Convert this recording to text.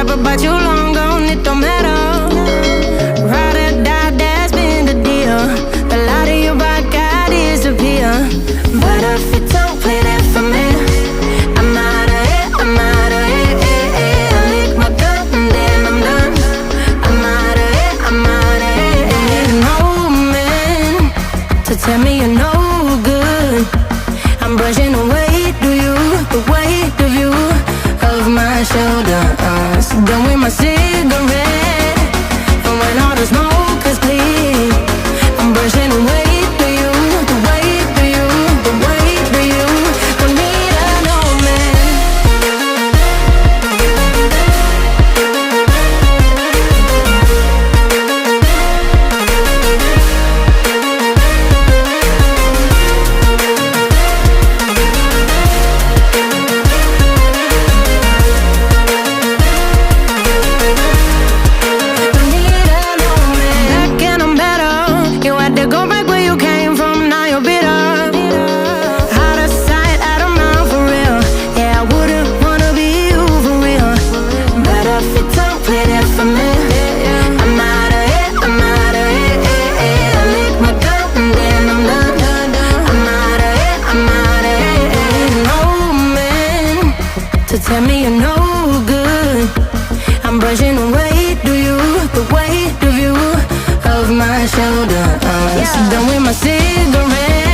forever, but you long gone, it don't matter. Ride or die, that's been the deal. The light of your vodka disappear. But if you don't play that for me, I'm out of it, I'm out of it. I lick my cup and then I'm done. I'm out of it, I'm out of it. You need an old man to tell me you're no good. I'm brushing away, do you, the weight of you, of my shoulders. Done with my cigarette, and when all the smoke is clear, I'm brushing away, do you, the weight of you, the weight of you. Don't need an old man. Tell me you're no good. I'm brushing away, do you, the weight of you, of my shoulders. Done with my cigarette.